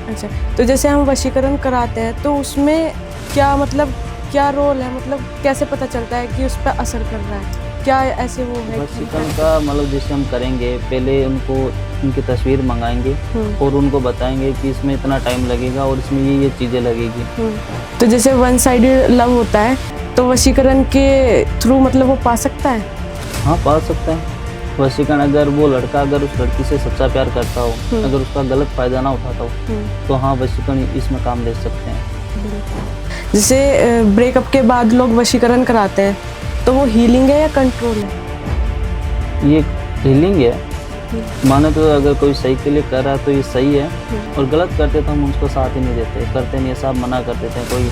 अच्छा, तो जैसे हम वशीकरण कराते हैं तो उसमें क्या मतलब क्या रोल है, मतलब कैसे पता चलता है कि उस पर असर कर रहा है? क्या ऐसे वो है कि वशीकरण का मतलब जैसे हम करेंगे, पहले उनको उनकी तस्वीर मंगाएंगे और उनको बताएंगे कि इसमें इतना टाइम लगेगा और इसमें ये चीज़ें लगेगी। तो जैसे वन साइडेड लव होता है तो वशीकरण के थ्रू मतलब वो पा सकता है? हाँ, पा सकता है। वशीकरण अगर वो लड़का अगर उस लड़की से सच्चा प्यार करता हो, अगर उसका गलत फ़ायदा ना उठाता हो, तो हाँ, वशीकरण इसमें काम ले सकते हैं। जैसे ब्रेकअप के बाद लोग वशीकरण कराते हैं तो वो हीलिंग है या कंट्रोल है? ये हीलिंग है। माने तो अगर कोई सही के लिए कर रहा है तो ये सही है, और गलत करते तो हम उसको साथ ही नहीं देते, करते नहीं, सब मना कर देते हैं। कोई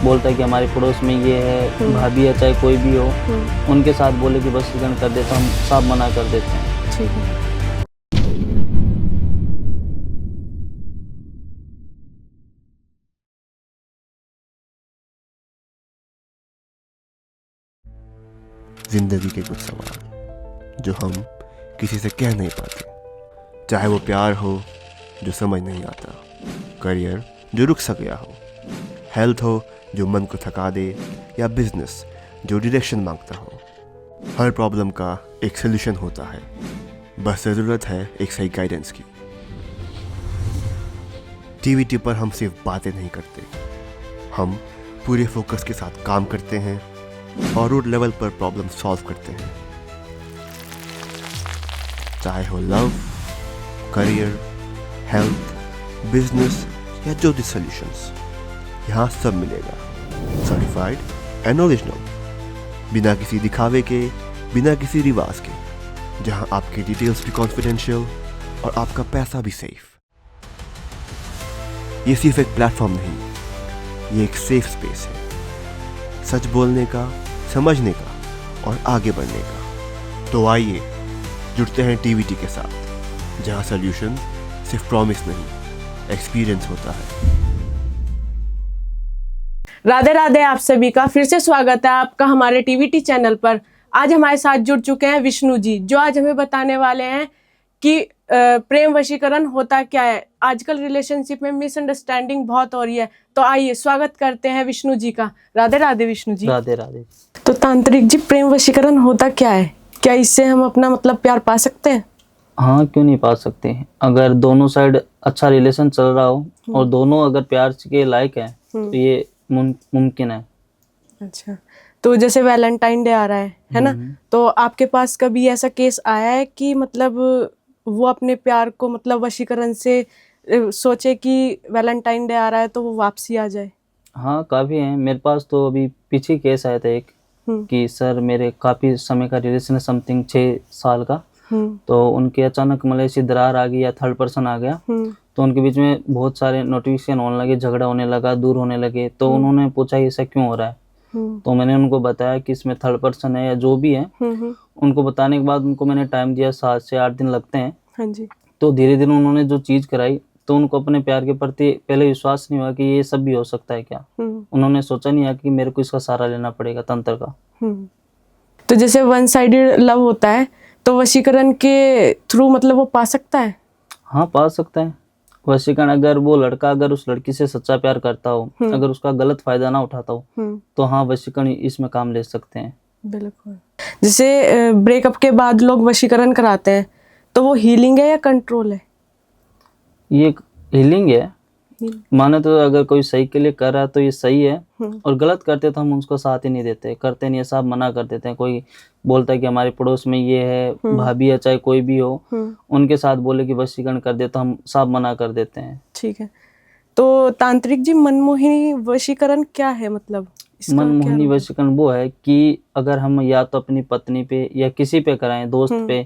बोलता है कि हमारे पड़ोस में ये है, भाभी है चाहे कोई भी हो, उनके साथ बोले कि वशीकरण कर दे तो हम सब मना कर देते हैं। ठीक है। जिंदगी के कुछ सवाल जो हम किसी से कह नहीं पाते, चाहे वो प्यार हो जो समझ नहीं आता, करियर जो रुक सा गया हो, हेल्थ हो जो मन को थका दे, या बिजनेस जो डायरेक्शन मांगता हो। हर प्रॉब्लम का एक सोल्यूशन होता है, बस ज़रूरत है एक सही गाइडेंस की। टीवीटी पर हम सिर्फ बातें नहीं करते, हम पूरे फोकस के साथ काम करते हैं और रूट लेवल पर प्रॉब्लम सॉल्व करते हैं। चाहे हो लव, करियर, हेल्थ, बिजनेस या जो भी सॉल्यूशंस, यहाँ सब मिलेगा। सर्टिफाइड एंड ओरिजिनल, बिना किसी दिखावे के, बिना किसी रिवाज के, जहाँ आपकी डिटेल्स भी कॉन्फिडेंशियल और आपका पैसा भी सेफ। ये सिर्फ एक प्लेटफॉर्म नहीं, ये एक सेफ स्पेस है, सच बोलने का, समझने का और आगे बढ़ने का। तो आइए जुड़ते हैं टीवीटी के साथ, जहां सॉल्यूशन सिर्फ प्रॉमिस नहीं, एक्सपीरियंस होता है। राधे राधे, आप सभी का फिर से स्वागत है आपका हमारे टीवीटी चैनल पर। आज हमारे साथ जुड़ चुके हैं विष्णु जी, जो आज हमें बताने वाले हैं कि प्रेम वशीकरण होता क्या है। आजकल रिलेशनशिप में मिसअंडरस्टैंडिंग बहुत हो रही है, तो आइए स्वागत करते हैं विष्णु जी का। राधे राधे विष्णु जी। राधे राधे। तो तांत्रिक जी, प्रेम वशीकरण होता क्या है? क्या इससे हम अपना मतलब प्यार पा सकते हैं? हाँ, क्यों नहीं पा सकते। अगर दोनों साइड अच्छा रिलेशन चल रहा हो और दोनों अगर प्यार के लायक हैं तो ये मुमकिन है। अच्छा, तो जैसे वैलेंटाइन डे आ रहा है ना, तो आपके पास कभी ऐसा केस आया है कि मतलब वो अपने प्यार को मतलब वशीकरण से सोचे कि वैलेंटाइन डे आ रहा है तो वो वापसी आ जाए? हाँ, काफ़ी हैं मेरे पास। तो अभी पीछे केस आया था एक कि सर मेरे काफ़ी समय का रिलेशन है, समथिंग 6 साल का। तो उनके अचानक मतलब ऐसी दरार आ गई या थर्ड पर्सन आ गया, तो उनके बीच में बहुत सारे नोटिफिकेशन होने लगे, झगड़ा होने लगा, दूर होने लगे। तो उन्होंने पूछा ऐसा क्यों हो रहा है, तो मैंने उनको बताया कि इसमें थर्ड पर्सन है या जो भी है। उनको बताने के बाद उनको मैंने टाइम दिया, 7 से 8 दिन लगते हैं। हाँ जी। तो धीरे धीरे उन्होंने जो चीज़ कराई, तो उनको अपने प्यार के प्रति पहले विश्वास नहीं हुआ कि ये सब भी हो सकता है क्या। उन्होंने सोचा नहीं है कि मेरे को इसका सहारा लेना पड़ेगा तंत्र का। तो जैसे वन साइडेड लव होता है तो वशीकरण के थ्रू मतलब वो पा सकता है? हाँ, पा सकता है। वशीकरण अगर वो लड़का अगर उस लड़की से सच्चा प्यार करता हो, अगर उसका गलत फायदा ना उठाता हो, तो हाँ, वशीकरण इसमें काम ले सकते हैं। बिल्कुल। जैसे ब्रेकअप के बाद लोग वशीकरण कराते हैं तो वो हीलिंग है या कंट्रोल है? ये हीलिंग है। माने तो अगर कोई सही के लिए कर रहा है तो ये सही है, और गलत करते तो हम उसको साथ ही नहीं देते, करते नहीं, सब मना कर देते हैं। कोई बोलता है कि हमारे पड़ोस में ये है, भाभी है चाहे कोई भी हो, उनके साथ बोले कि वशीकरण कर दे तो हम सब मना कर देते हैं। ठीक है। तो तांत्रिक जी, मनमोहिनी वशीकरण क्या है, मतलब इसका क्या मनमोहनी रोल है? वशीकरण वो है कि अगर हम या तो अपनी पत्नी पे या किसी पे कराएं, दोस्त पे,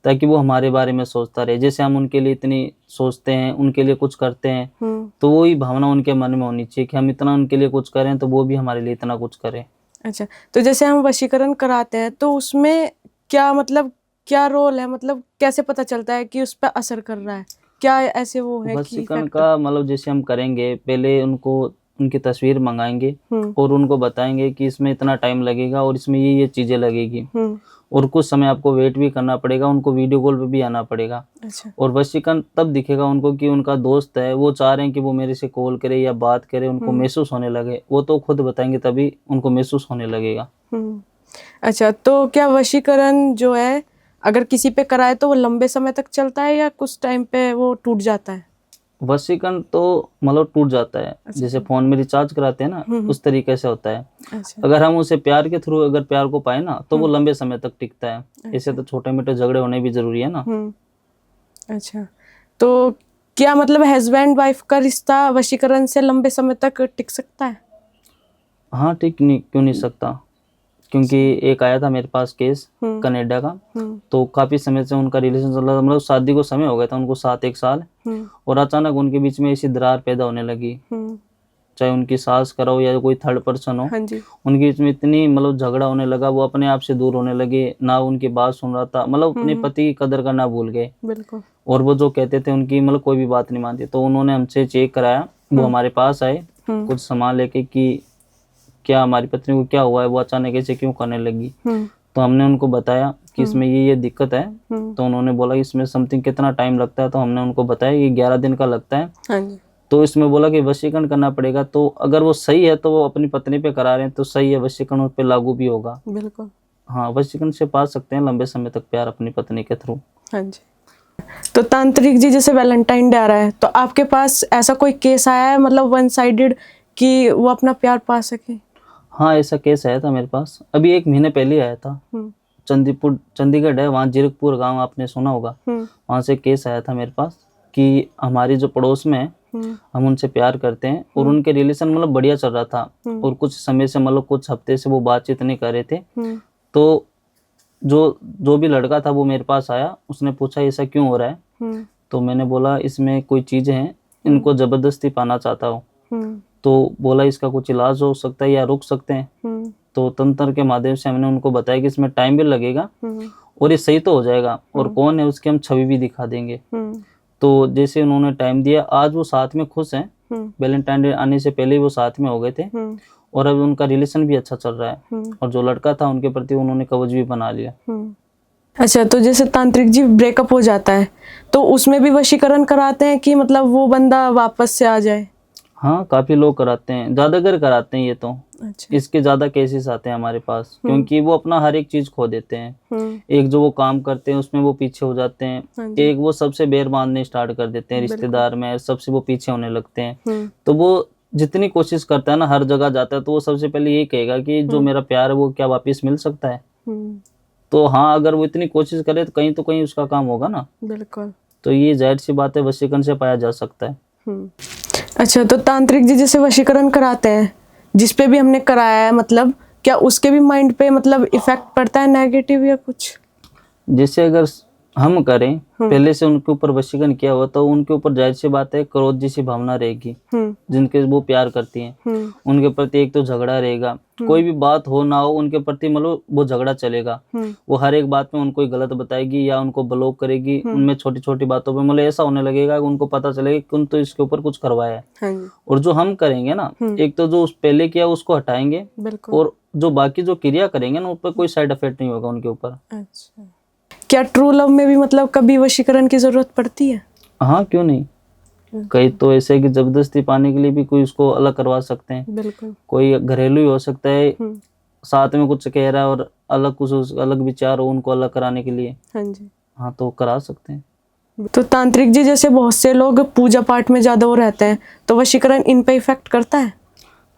ताकि वो हमारे बारे में सोचता रहे। जैसे हम उनके लिए इतनी सोचते हैं, उनके लिए कुछ करते हैं, तो वही भावना उनके मन में होनी चाहिए कि हम इतना उनके लिए कुछ करें तो वो भी हमारे लिए इतना कुछ करें। अच्छा, तो जैसे हम वशीकरण कराते हैं तो उसमें क्या मतलब क्या रोल है, मतलब कैसे पता चलता है कि उस पर असर कर रहा है? क्या ऐसे वो है कि वशीकरण का मतलब जैसे हम करेंगे, पहले उनको उनकी तस्वीर मंगाएंगे और उनको बताएंगे कि इसमें इतना टाइम लगेगा और इसमें ये चीज़ें लगेगी। और कुछ समय आपको वेट भी करना पड़ेगा, उनको वीडियो कॉल पे भी आना पड़ेगा। अच्छा। और वशीकरण तब दिखेगा उनको कि उनका दोस्त है, वो चाह रहे हैं कि वो मेरे से कॉल करे या बात करे, उनको महसूस होने लगे, वो तो खुद बताएंगे तभी उनको महसूस होने लगेगा। अच्छा, तो क्या वशीकरण जो है अगर किसी पे कराए तो वो लंबे समय तक चलता है या कुछ टाइम पे वो टूट जाता है? वशीकरण तो मतलब टूट जाता है, जैसे फोन में रिचार्ज कराते हैं ना, उस तरीके से होता है। अच्छा। अगर हम उसे प्यार के थ्रू अगर प्यार को पाए ना, तो वो लंबे समय तक टिकता है। ऐसे तो छोटे मोटे झगड़े होने भी जरूरी है ना। अच्छा, तो क्या मतलब हस्बैंड वाइफ का रिश्ता वशीकरण से लंबे समय तक टिक सकता है? हाँ, ठीक नहीं, क्यों नहीं सकता, क्योंकि एक आया था मेरे पास केस कनाडा का, तो काफी समय से उनका रिलेशन चल रहा था, मतलब शादी को समय हो गया था उनको 7-1 साल, और अचानक उनके बीच में ऐसी दरार पैदा होने लगी। चाहे उनकी सास कराओ या कोई थर्ड पर्सन हो, हाँ जी। उनके बीच में इतनी मतलब झगड़ा होने लगा, वो अपने आप से दूर होने लगे, ना उनकी बात सुन रहा था, मतलब अपने पति की कदर करना भूल गए। बिल्कुल। और वो जो कहते थे उनकी मतलब कोई भी बात नहीं मानती। तो उन्होंने हमसे चेक कराया, वो हमारे पास आए कुछ सामान लेके कि क्या हमारी पत्नी को क्या हुआ है, वो अचानक ऐसे क्यों करने लगी। तो हमने उनको बताया कि इसमें ये दिक्कत है। तो उन्होंने बोला इसमें समथिंग कितना टाइम लगता है, तो हमने उनको बताया ये 11 दिन का लगता है। हाँ जी। तो इसमें बोला कि वशीकरण करना पड़ेगा, तो अगर वो सही है तो वो अपनी पत्नी पे करा रहे हैं तो सही है, वशीकरण उस पे लागू भी होगा। बिल्कुल। हाँ, वशीकरण से पा सकते हैं लंबे समय तक प्यार अपनी पत्नी के थ्रू। हाँ जी। तो तांत्रिक जी, जैसे वैलेंटाइन डे आ रहा है, तो आपके पास ऐसा कोई केस आया है मतलब वन साइडेड कि वो अपना प्यार पा सके? हाँ, ऐसा केस आया था मेरे पास, अभी 1 महीने पहले आया था। चंडीगढ़ है, वहाँ जीरकपुर गांव आपने सुना होगा, वहाँ से केस आया था मेरे पास कि हमारी जो पड़ोस में है, हम उनसे प्यार करते हैं और उनके रिलेशन मतलब बढ़िया चल रहा था, और कुछ समय से मतलब कुछ हफ्ते से वो बातचीत नहीं कर रहे थे। तो जो भी लड़का था वो मेरे पास आया, उसने पूछा ऐसा क्यों हो रहा है। तो मैंने बोला इसमें कोई चीज़ें हैं, इनको जबरदस्ती पाना चाहता हूँ। तो बोला इसका कुछ इलाज हो सकता है या रुक सकते हैं। तो तंत्र के माध्यम से हमने उनको बताया कि इसमें टाइम भी लगेगा और ये सही तो हो जाएगा, और कौन है उसकी हम छवि भी दिखा देंगे। तो जैसे उन्होंने टाइम दिया, आज वो साथ में खुश हैं। वैलेंटाइन डे आने से पहले ही वो साथ में हो गए थे, और अब उनका रिलेशन भी अच्छा चल रहा है, और जो लड़का था उनके प्रति उन्होंने कवच भी बना लिया। अच्छा, तो जैसे तांत्रिक जी ब्रेकअप हो जाता है तो उसमें भी वशीकरण कराते हैं कि मतलब वो बंदा वापस से आ जाए? हाँ, काफी लोग कराते हैं, ज्यादातर कराते हैं ये तो। अच्छा। इसके ज्यादा केसेस आते हैं हमारे पास, क्योंकि वो अपना हर एक चीज खो देते हैं। एक जो वो काम करते हैं उसमें वो पीछे हो जाते हैं, एक वो सबसे बैर बांधने स्टार्ट कर देते हैं, रिश्तेदार में सबसे वो पीछे होने लगते हैं। तो वो जितनी कोशिश करता है ना, हर जगह जाता है, तो वो सबसे पहले यही कहेगा कि जो मेरा प्यार है वो क्या वापिस मिल सकता है। तो हाँ, अगर वो इतनी कोशिश करे तो कहीं उसका काम होगा ना। बिल्कुल। तो ये जाहिर सी बात है, वशीकरण से पाया जा सकता है। अच्छा, तो तांत्रिक जी जैसे वशीकरण कराते हैं, जिस पे भी हमने कराया है, मतलब क्या उसके भी माइंड पे मतलब इफेक्ट पड़ता है नेगेटिव या कुछ? जैसे अगर हम करें, पहले से उनके ऊपर वशीकरण किया हुआ, तो उनके ऊपर जाहिर सी बात है क्रोध जैसी भावना रहेगी। जिनके वो प्यार करती हैं उनके प्रति एक तो झगड़ा रहेगा, कोई भी बात हो ना हो उनके प्रति मतलब वो झगड़ा चलेगा। वो हर एक बात में उनको गलत बताएगी या उनको ब्लॉक करेगी, उनमें छोटी छोटी बातों पे मतलब ऐसा होने लगेगा कि उनको पता चलेगा कि उन तो इसके ऊपर कुछ करवाया है। और जो हम करेंगे ना, एक तो जो पहले किया उसको हटाएंगे, और जो बाकी जो क्रिया करेंगे ना उस पर कोई साइड इफेक्ट नहीं होगा उनके ऊपर। अच्छा, क्या ट्रू लव में भी मतलब कभी वशीकरण की जरूरत पड़ती है? हाँ, क्यों नहीं। कई तो ऐसे कि जबरदस्ती पाने के लिए भी कोई उसको अलग करवा सकते हैं। बिल्कुल। कोई घरेलू ही हो सकता है, साथ में कुछ कह रहा है और अलग कुछ अलग विचार हो उनको अलग कराने के लिए। हाँ जी। हाँ, तो करा सकते हैं। तो तांत्रिक जी जैसे बहुत से लोग पूजा पाठ में ज्यादा वो रहते हैं, तो वशीकरण इन पे इफेक्ट करता है?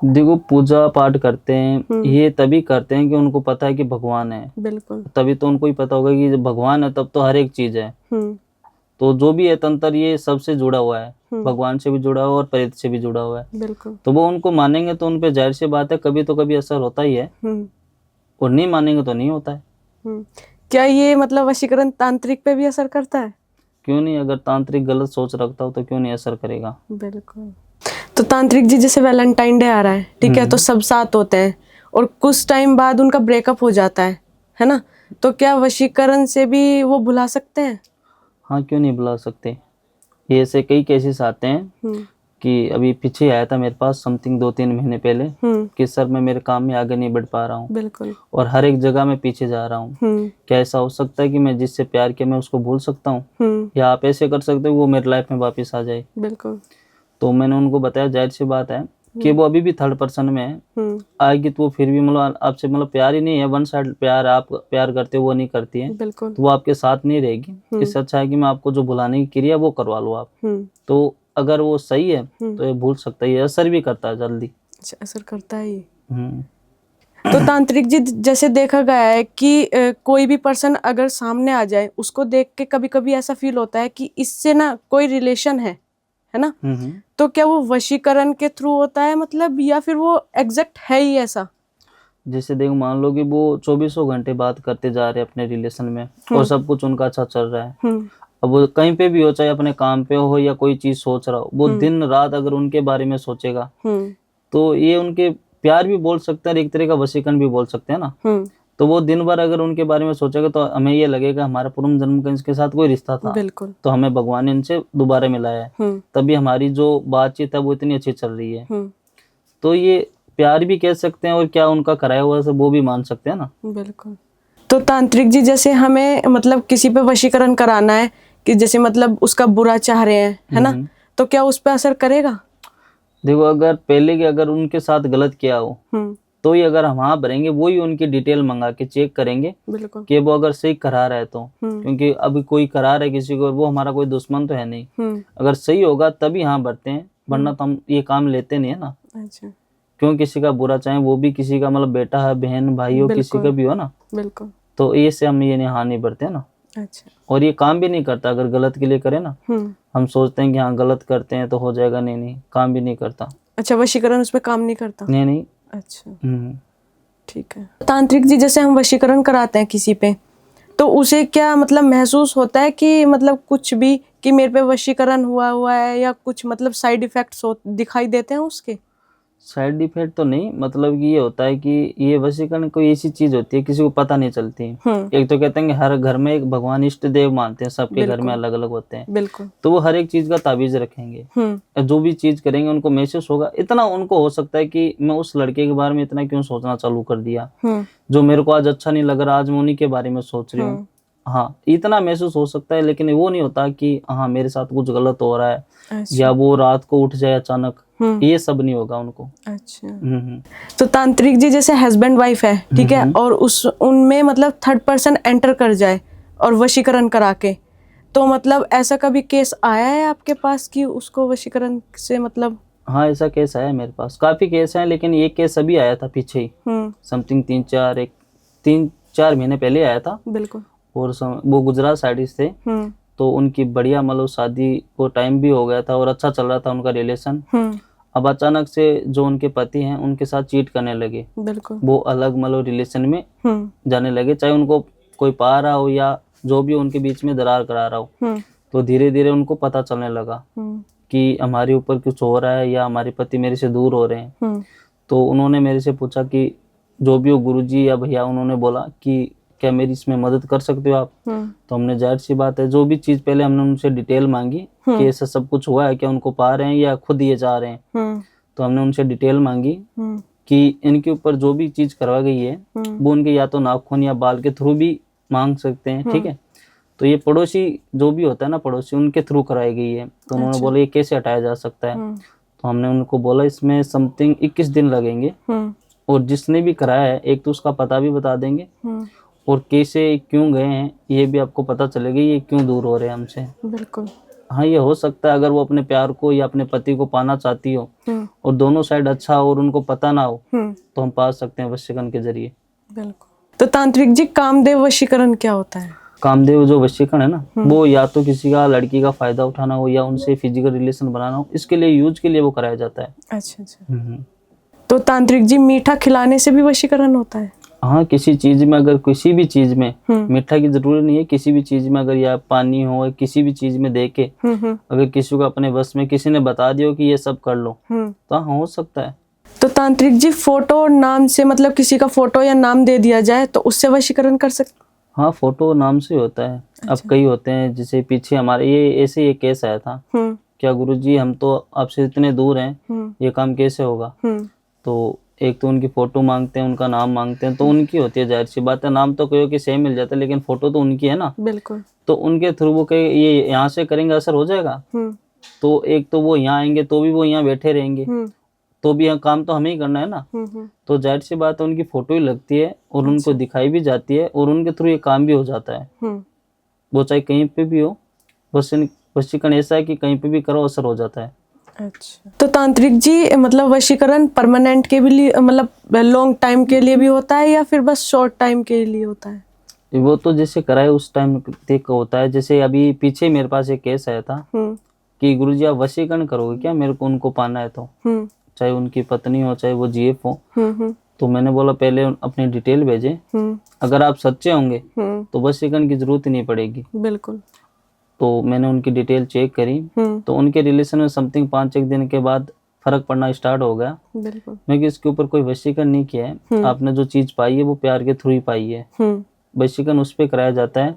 देखो, पूजा पाठ करते हैं ये तभी करते हैं कि उनको पता है कि भगवान है। बिल्कुल। तभी तो उनको ही पता होगा कि जब भगवान है तब तो हर एक चीज है। तो जो भी है तंत्र ये सबसे जुड़ा हुआ है, भगवान से भी जुड़ा हुआ है और प्रेत से भी जुड़ा हुआ है। बिल्कुल। तो वो उनको मानेंगे तो उनपे जाहिर सी बात है कभी तो कभी असर होता ही है, और नहीं मानेंगे तो नहीं होता है। क्या ये मतलब वशीकरण तांत्रिक पे भी असर करता है? क्यों नहीं, अगर तांत्रिक गलत सोच रखता हो तो क्यों नहीं असर करेगा। बिल्कुल। तो तांत्रिक जी जैसे वैलेंटाइन डे आ रहा है, ठीक है, तो सब साथ होते हैं और कुछ टाइम बाद उनका ब्रेकअप हो जाता है ना, तो क्या वशीकरण से भी वो भुला सकते हैं? हाँ, क्यों नहीं बुला सकते। ये ऐसे कई केसेस आते हैं कि अभी पीछे आया था मेरे पास समथिंग 2-3 महीने पहले कि सर मैं मेरे काम में आगे नहीं बढ़ पा रहा हूँ बिल्कुल। और हर एक जगह में पीछे जा रहा हूँ। क्या ऐसा हो सकता है कि मैं जिससे प्यार किया मैं उसको भूल सकता हूँ, या आप ऐसे कर सकते हो वो मेरी लाइफ में वापस आ जाए? बिल्कुल। तो मैंने उनको बताया जाहिर सी बात है कि वो अभी भी थर्ड पर्सन में है, आएगी तो वो फिर भी मतलब आपसे मतलब प्यार ही नहीं है, वन साइड प्यार, आप प्यार करते हो वो नहीं करती है, बिल्कुल। तो वो आपके साथ नहीं रहेगी। इससे अच्छा है कि मैं आपको जो भुलाने की क्रिया वो करवा लो आप। तो अगर वो सही है तो ये भूल सकता है, ये असर भी करता है जल्दी। अच्छा, असर करता है ये। तो तांत्रिक जी, जैसे देखा गया है कि कोई भी पर्सन अगर सामने आ जाए उसको देख के कभी कभी ऐसा फील होता है कि इससे ना कोई रिलेशन है ना? तो क्या वो वशीकरण के थ्रू होता है मतलब, या फिर वो एग्जैक्ट है ही ऐसा? जैसे देखो मान लो कि वो 24 घंटे बात करते जा रहे हैं अपने रिलेशन में और सब कुछ उनका अच्छा चल रहा है, अब वो कहीं पे भी हो, चाहे अपने काम पे हो या कोई चीज सोच रहा हो, वो दिन रात अगर उनके बारे में सोचेगा तो ये उनके प्यार भी बोल सकते हैं और एक तरह का वशीकरण भी बोल सकते हैं ना। तो वो दिन भर अगर उनके बारे में सोचेगा तो हमें ये लगेगा हमारा पूर्व जन्म का इसके साथ कोई रिश्ता था, बिल्कुल। तो हमें भगवान ने इनसे दोबारा मिलाया है, तभी हमारी जो बातचीत है वो इतनी अच्छी चल रही है। तो ये प्यार भी कह सकते हैं और क्या उनका कराया हुआ है वो भी मान सकते हैं ना। बिल्कुल। तो तांत्रिक जी, जैसे हमें मतलब किसी पे वशीकरण कराना है कि जैसे मतलब उसका बुरा चाह रहे हैं, है ना, तो क्या उस पे असर करेगा? देखो अगर पहले के अगर उनके साथ गलत किया हो तो ही अगर हम हाँ भरेंगे, वो ही उनकी डिटेल मंगा के चेक करेंगे बिल्कुल। कि वो अगर सही करा रहा है तो, क्योंकि अभी कोई करा रहा है किसी को, वो हमारा कोई दुश्मन तो है नहीं। अगर सही होगा तभी हाँ भरते हैं, वरना तो हम ये काम लेते नहीं है ना। अच्छा। क्यों किसी का बुरा चाहे, वो भी किसी का मतलब बेटा है, बहन भाई हो, किसी का भी हो ना, बिल्कुल। तो ये से हम ये हाँ नहीं भरते ना। अच्छा। और ये काम भी नहीं करता अगर गलत के लिए करे ना। हम सोचते हैं कि हाँ गलत करते हैं तो हो जाएगा, नहीं नहीं, काम भी नहीं करता। अच्छा, वशीकरण उसमें काम नहीं करता? नहीं नहीं। अच्छा, ठीक है। तांत्रिक जी, जैसे हम वशीकरण कराते हैं किसी पे, तो उसे क्या मतलब महसूस होता है कि मतलब कुछ भी कि मेरे पे वशीकरण हुआ है, या कुछ मतलब साइड इफेक्ट्स दिखाई देते हैं उसके? साइड इफेक्ट तो नहीं, मतलब कि ये होता है कि ये वशीकरण कोई ऐसी चीज होती है किसी को पता नहीं चलती। एक तो कहते हैं कि हर घर में एक भगवान इष्ट देव मानते हैं, सबके घर में अलग अलग होते हैं। बिल्कुल। तो वो हर एक चीज का ताबीज रखेंगे, जो भी चीज करेंगे उनको महसूस होगा। इतना उनको हो सकता है कि मैं उस लड़के के बारे में इतना क्यों सोचना चालू कर दिया, जो मेरे को आज अच्छा नहीं लग रहा, आज मैं उन्हीं के बारे में सोच रही हूँ। हाँ, इतना महसूस हो सकता है, लेकिन वो नहीं होता कि हाँ मेरे साथ कुछ गलत हो रहा है, या वो रात को उठ जाए अचानक, ये सब नहीं होगा उनको। अच्छा। तो तांत्रिक जी, जैसे हस्बैंड वाइफ है, ठीक है, और उनमें मतलब थर्ड पर्सन एंटर कर जाए और वशीकरण करा के, तो मतलब ऐसा कभी केस आया है आपके पास कि उसको वशीकरण से मतलब? हाँ ऐसा केस आया मेरे पास, काफी केस हैं, लेकिन ये केस अभी आया था पीछे ही, समथिंग 3-4 महीने पहले आया था। बिल्कुल। और वो गुजरात साइड से, तो उनकी बढ़िया मतलब शादी को टाइम भी हो गया था और अच्छा चल रहा था उनका रिलेशन। अब अचानक से जो उनके पति हैं उनके साथ चीट करने लगे। बिल्कुल। वो अलग मतलब रिलेशन में जाने लगे, चाहे उनको कोई पा रहा हो या जो भी उनके बीच में दरार करा रहा हो। तो धीरे धीरे उनको पता चलने लगा कि हमारे ऊपर कुछ हो रहा है या हमारे पति मेरे से दूर हो रहे हैं। तो उन्होंने मेरे से पूछा कि जो भी हो गुरुजी या भैया, उन्होंने बोला कि क्या मेरी इसमें मदद कर सकते हो आप? तो हमने जाहिर सी बात है जो भी चीज, पहले हमने उनसे डिटेल मांगी कि ऐसा सब कुछ हुआ है क्या, उनको पा रहे हैं या खुद ये जा रहे हैं। तो हमने उनसे डिटेल मांगी कि इनके ऊपर जो भी चीज करवा गई है वो उनके या तो नाखून या बाल के थ्रू भी मांग सकते हैं, ठीक है। तो ये पड़ोसी जो भी होता है ना, पड़ोसी, उनके थ्रू कराई गई है। तो उन्होंने बोला ये कैसे हटाया जा सकता है। तो हमने उनको बोला इसमें समथिंग 21 दिन लगेंगे, और जिसने भी कराया है एक तो उसका पता भी बता देंगे, और कैसे क्यों गए हैं ये भी आपको पता चलेगा, ये क्यों दूर हो रहे हैं हमसे। बिल्कुल। हाँ, ये हो सकता है अगर वो अपने प्यार को या अपने पति को पाना चाहती हो और दोनों साइड अच्छा हो और उनको पता ना हो, तो हम पा सकते हैं वशीकरण के जरिए। बिल्कुल। तो तांत्रिक जी, कामदेव वशीकरण क्या होता है? कामदेव जो वशीकरण है ना, वो या तो किसी का लड़की का फायदा उठाना हो या उनसे फिजिकल रिलेशन बनाना हो, इसके लिए यूज के लिए वो कराया जाता है। अच्छा अच्छा। तो तांत्रिक जी, मीठा खिलाने से भी वशीकरण होता है? हाँ, किसी चीज में, अगर किसी भी चीज में, मीठा की जरूरत नहीं है, किसी भी चीज में अगर या पानी हो, किसी भी चीज में देके अगर किसी को अपने बस में किसी ने बता दिया कि ये सब कर लो, तो हाँ हो सकता है। तो तांत्रिक जी, फोटो और नाम से मतलब किसी का फोटो या नाम दे दिया जाए तो उससे वशीकरण कर सकते? हाँ, फोटो नाम से होता है। अच्छा। अब कई होते हैं, जैसे पीछे हमारे ये ऐसे ये केस आया था क्या गुरुजी हम तो आपसे इतने दूर हैं, ये काम कैसे होगा। तो एक तो उनकी फोटो मांगते हैं, उनका नाम मांगते हैं, तो उनकी होती है, जाहिर सी बात है, नाम तो कोई कि सेम मिल जाता है, लेकिन फोटो तो उनकी है ना। बिल्कुल। तो उनके थ्रू वो कहे ये यहाँ से करेंगे असर हो जाएगा, तो एक तो वो यहाँ आएंगे तो भी वो यहाँ बैठे रहेंगे, तो भी काम तो हमें ही करना है ना। तो जाहिर सी बात है उनकी फोटो ही लगती है और उनको दिखाई भी जाती है और उनके थ्रू ये काम भी हो जाता है। वो चाहे कहीं पे भी हो, वशीकरण ऐसा है कि कहीं पे भी करो असर हो जाता है। अच्छा, तो तांत्रिक जी मतलब वशीकरण परमानेंट के भी लिए मतलब लॉन्ग टाइम के लिए भी होता है या फिर बस शॉर्ट टाइम के लिए होता है? वो तो जैसे कराए उस टाइम तक होता है। जैसे अभी पीछे मेरे पास एक केस आया था कि गुरुजी आप वशीकरण करोगे क्या, मेरे को उनको पाना है, तो चाहे उनकी पत्नी हो चाहे वो जीएफ हो। तो मैंने बोला पहले अपनी डिटेल भेजे, अगर आप सच्चे होंगे तो वशीकरण की जरूरत ही नहीं पड़ेगी। बिल्कुल। तो मैंने उनकी डिटेल चेक करी, तो उनके रिलेशन में समथिंग 5-1 दिन के बाद फर्क पड़ना स्टार्ट हो गया। बिल्कुल। क्योंकि इसके ऊपर कोई वशीकरण नहीं किया है, आपने जो चीज पाई है वो प्यार के थ्रू ही पाई है। वशीकरण उस पे कराया जाता है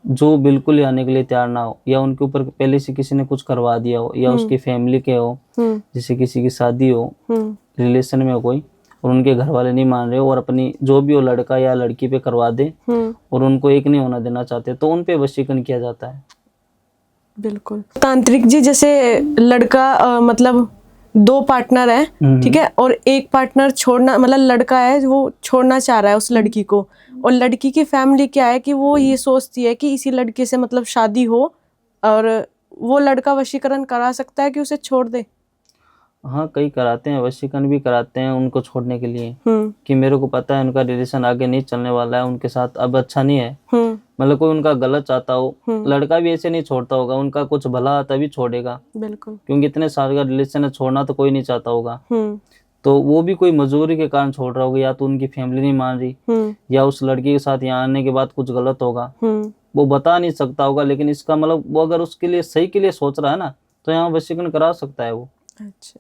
जो बिल्कुल ही आने के लिए तैयार ना हो, या उनके ऊपर पहले से किसी ने कुछ करवा दिया हो, या उसकी फैमिली के हो, जैसे किसी की शादी हो, रिलेशन में हो कोई और उनके घर वाले नहीं मान रहे हो और अपनी जो भी हो लड़का या लड़की पे करवा दे और उनको एक नहीं होना देना चाहते, तो उन पे वशीकरण किया जाता है। बिल्कुल। तांत्रिक जी जैसे लड़का मतलब 2 पार्टनर है, ठीक है, और एक पार्टनर छोड़ना मतलब लड़का है वो छोड़ना चाह रहा है उस लड़की को, और लड़की की फैमिली क्या है कि वो ये सोचती है कि इसी लड़के से मतलब शादी हो, और वो लड़का वशीकरण करा सकता है कि उसे छोड़ दे। हाँ, कई कराते हैं, वशीकरण भी कराते हैं उनको छोड़ने के लिए कि मेरे को पता है उनका रिलेशन आगे नहीं चलने वाला है, उनके साथ अब अच्छा नहीं है, मतलब कोई उनका गलत चाहता हो। लड़का भी ऐसे नहीं छोड़ता होगा, उनका कुछ भला तभी छोड़ेगा। बिल्कुल। क्योंकि इतने साल का रिलेशन है, छोड़ना तो कोई नहीं चाहता होगा। तो वो भी कोई मजबूरी के कारण छोड़ रहा होगा, या तो उनकी फैमिली नहीं मान रही, या उस लड़की के साथ यहाँ आने के बाद कुछ गलत होगा, वो बता नहीं सकता होगा। लेकिन इसका मतलब वो अगर उसके लिए सही के लिए सोच रहा है ना, तो यहाँ वशीकरण करा सकता है वो। अच्छा,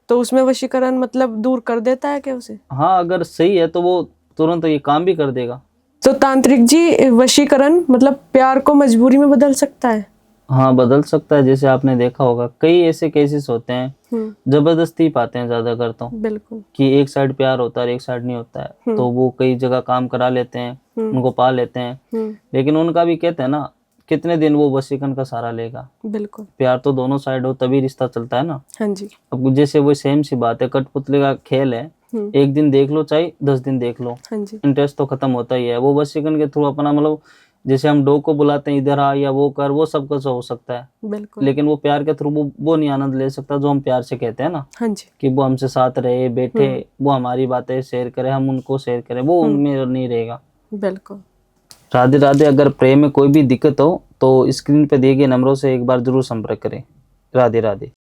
तो उसमें वशीकरण मतलब दूर कर देता है क्या उसे? हाँ, अगर सही है तो वो तुरंत ये काम भी कर देगा। तो तांत्रिक जी वशीकरण मतलब प्यार को मजबूरी में बदल सकता है? हाँ, बदल सकता है। जैसे आपने देखा होगा कई ऐसे केसेस होते हैं, जबरदस्ती पाते हैं ज्यादातर तो, बिल्कुल, कि एक साइड प्यार होता है और एक साइड नहीं होता है, तो वो कई जगह काम करा लेते हैं, उनको पा लेते हैं, लेकिन उनका भी कहते हैं ना कितने दिन वो वशीकरण का सहारा लेगा। बिल्कुल। प्यार तो दोनों साइड हो तभी रिश्ता चलता है ना। हाँ जी। अब जैसे वो सेम सी बात है, कठपुतली का खेल है, एक दिन देख लो चाहे 10 दिन देख लो, हाँ जी। इंटरेस्ट तो खत्म होता ही है। वो वशीकरण के थ्रू अपना मतलब जैसे हम डॉग को बुलाते हैं इधर आ या वो कर, वो सब कुछ हो सकता है, बिल्कुल। लेकिन वो प्यार के थ्रू वो नहीं आनंद ले सकता जो हम प्यार से कहते हैं ना, हाँ जी। कि वो हमसे साथ रहे, बैठे, वो हमारी बातें शेयर करे, हम उनको शेयर करें, वो उनमें नहीं रहेगा। बिल्कुल। राधे राधे। अगर प्रेम में कोई भी दिक्कत हो तो स्क्रीन पे दिए गए नंबरों से एक बार जरूर संपर्क करें। राधे राधे।